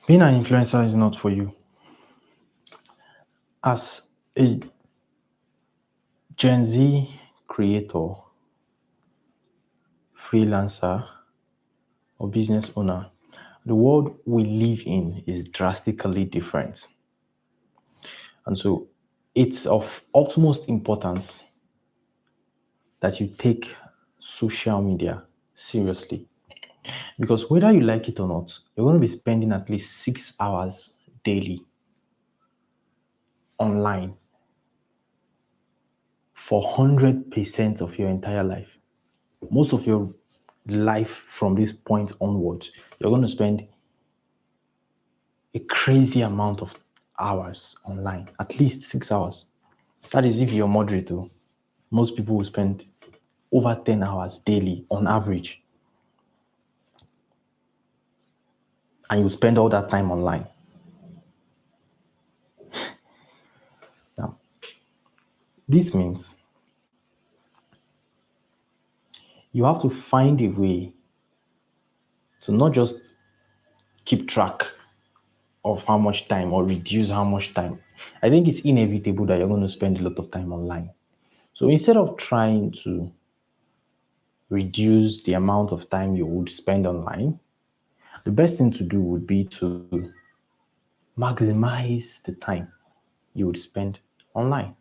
Being an influencer is not for you. As a Gen Z creator, freelancer, or business owner, the world we live in is drastically different. And so it's of utmost importance that you take social media seriously. Because whether you like it or not, you're going to be spending at least 6 hours daily online for 100% of your entire life. Most of your life from this point onwards, you're going to spend a crazy amount of hours online, at least 6 hours. That is if you're moderate too. Most people will spend over 10 hours daily on average. And you spend all that time online. Now, this means you have to find a way to not just keep track of how much time or reduce how much time. I think it's inevitable that you're going to spend a lot of time online. So instead of trying to reduce the amount of time you would spend online, the best thing to do would be to maximize the time you would spend online.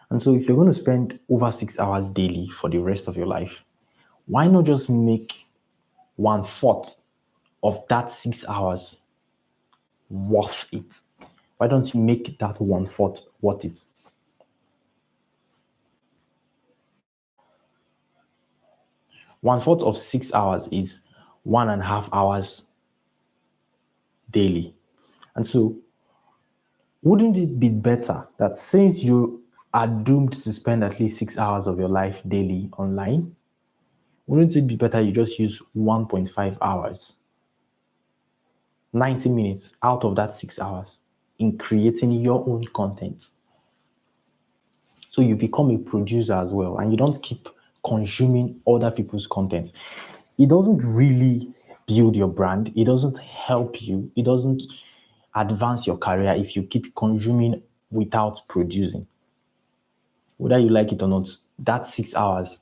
And so if you're going to spend over 6 hours daily for the rest of your life, why not just make 1/4 of that 6 hours worth it? Why don't you make that 1/4 worth it? One-fourth of 6 hours is 1.5 hours daily. And so wouldn't it be better that since you are doomed to spend at least 6 hours of your life daily online, wouldn't it be better you just use 1.5 hours, 90 minutes out of that 6 hours in creating your own content? So you become a producer as well, and you don't keep consuming other people's content. It doesn't really build your brand. It doesn't help you. It doesn't advance your career if you keep consuming without producing. Whether you like it or not, that 6 hours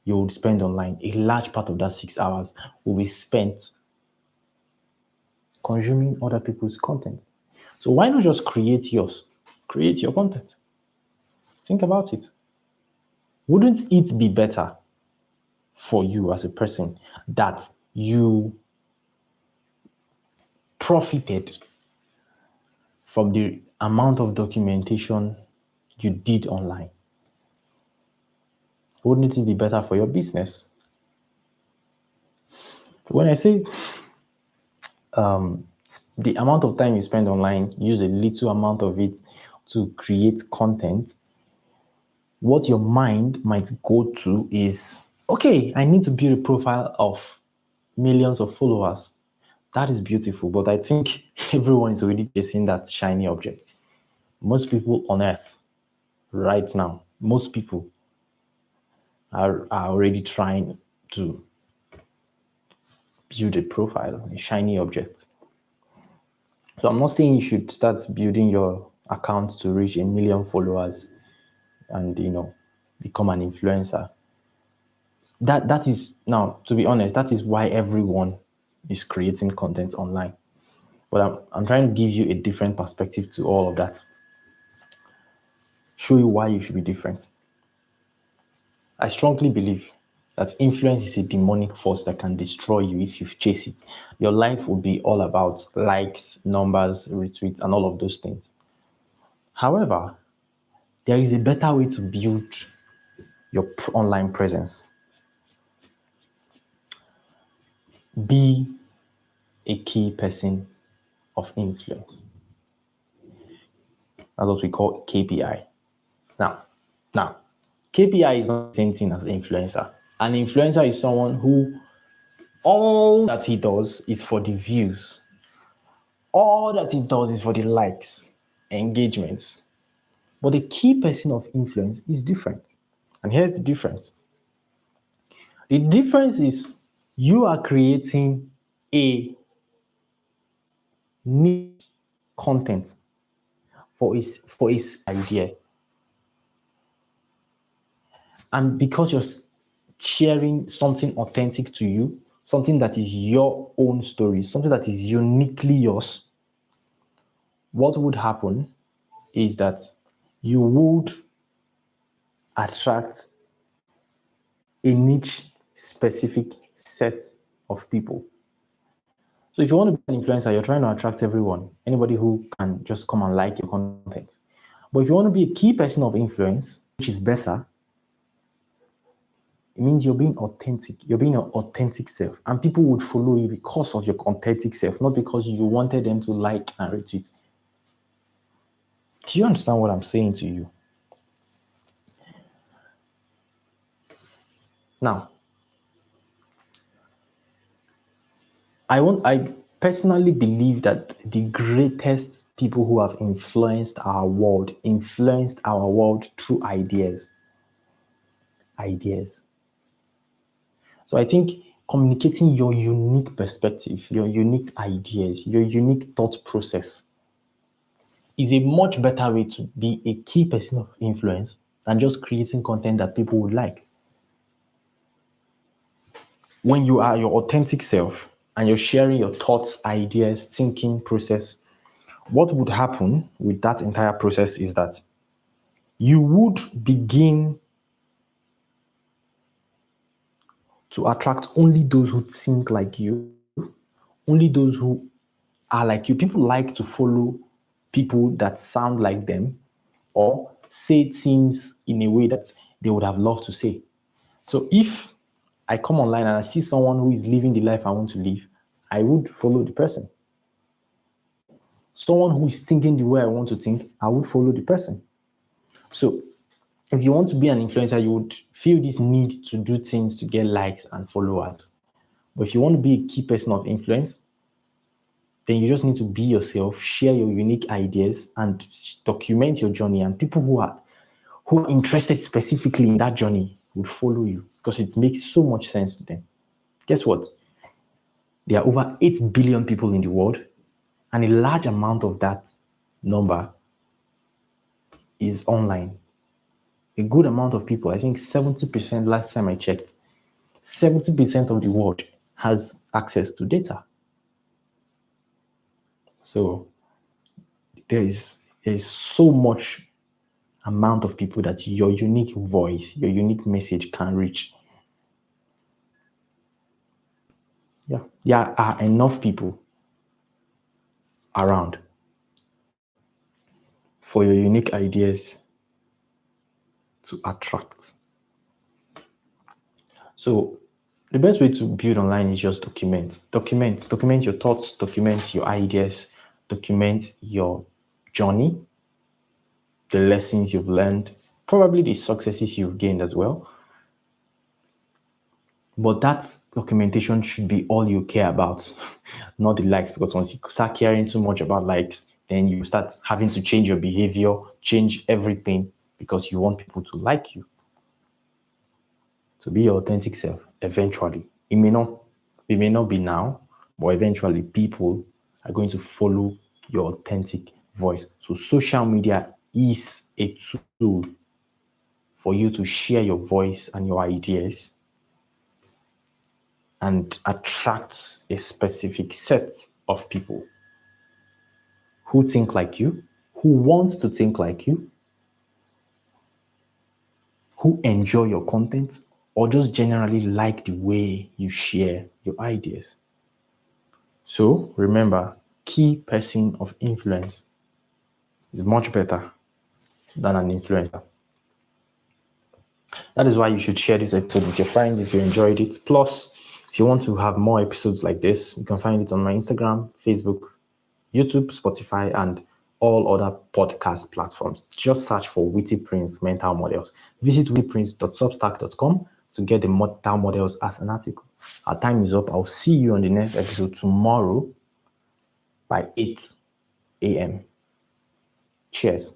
you would spend online, a large part of that 6 hours will be spent consuming other people's content. So why not just create yours? Create your content. Think about it. Wouldn't it be better for you as a person that you profited from the amount of documentation you did online? Wouldn't it be better for your business? So when I say the amount of time you spend online, use a little amount of it to create content, what your mind might go to is, okay, I need to build a profile of millions of followers. That is beautiful, but I think everyone is already chasing that shiny object. Most people on earth right now, most people are already trying to build a profile, a shiny object. So I'm not saying you should start building your account to reach 1 million followers and become an influencer. That is, now, to be honest, that is why everyone is creating content online. But I'm trying to give you a different perspective to all of that. Show you why you should be different. I strongly believe that influence is a demonic force that can destroy you if you chase it. Your life will be all about likes, numbers, retweets, and all of those things. However, there is a better way to build your online presence. Be a key person of influence. That's what we call KPI. Now, Now, KPI is not the same thing as influencer. An influencer is someone who all that he does is for the views. All that he does is for the likes, engagements. But the key person of influence is different. And here's the difference. The difference is you are creating a niche content for a idea. And because you're sharing something authentic to you, something that is your own story, something that is uniquely yours, what would happen is that you would attract a niche specific set of people. So if you want to be an influencer, you're trying to attract everyone, anybody who can just come and like your content. But if you want to be a key person of influence, which is better, it means you're being authentic. You're being an authentic self. And people would follow you because of your authentic self, not because you wanted them to like and retweet. Do you understand what I'm saying to you? Now, I personally believe that the greatest people who have influenced our world through ideas. So I think communicating your unique perspective, your unique ideas, your unique thought process is a much better way to be a key person of influence than just creating content that people would like. When you are your authentic self and you're sharing your thoughts, ideas, thinking process, what would happen with that entire process is that you would begin to attract only those who think like you, only those who are like you. People like to follow people that sound like them or say things in a way that they would have loved to say. So if I come online and I see someone who is living the life I want to live, I would follow the person. Someone who is thinking the way I want to think, I would follow the person. So if you want to be an influencer, you would feel this need to do things to get likes and followers. But if you want to be a key person of influence, then you just need to be yourself, share your unique ideas, and document your journey. And people who are interested specifically in that journey would follow you because it makes so much sense to them. Guess what? There are over 8 billion people in the world, and a large amount of that number is online. A good amount of people, I think 70% last time I checked, 70% of the world has access to data. So there is so much amount of people that your unique voice, your unique message can reach. Yeah, there are enough people around for your unique ideas to attract. So the best way to build online is just document your thoughts, document your ideas, document your journey, the lessons you've learned, probably the successes you've gained as well. But that documentation should be all you care about, not the likes, because once you start caring too much about likes, then you start having to change your behavior, change everything because you want people to like you. So be your authentic self eventually. It may not be now, but eventually people are going to follow your authentic voice. So social media is a tool for you to share your voice and your ideas and attract a specific set of people who think like you, who want to think like you, who enjoy your content, or just generally like the way you share your ideas. So remember, key person of influence is much better than an influencer. That is why you should share this episode with your friends if you enjoyed it. Plus, if you want to have more episodes like this, you can find it on my Instagram, Facebook, YouTube, Spotify, and all other podcast platforms. Just search for Witty Prince Mental Models. Visit wittyprince.substack.com to get the mental models as an article. Our time is up. I'll see you on the next episode tomorrow by 8 a.m. Cheers.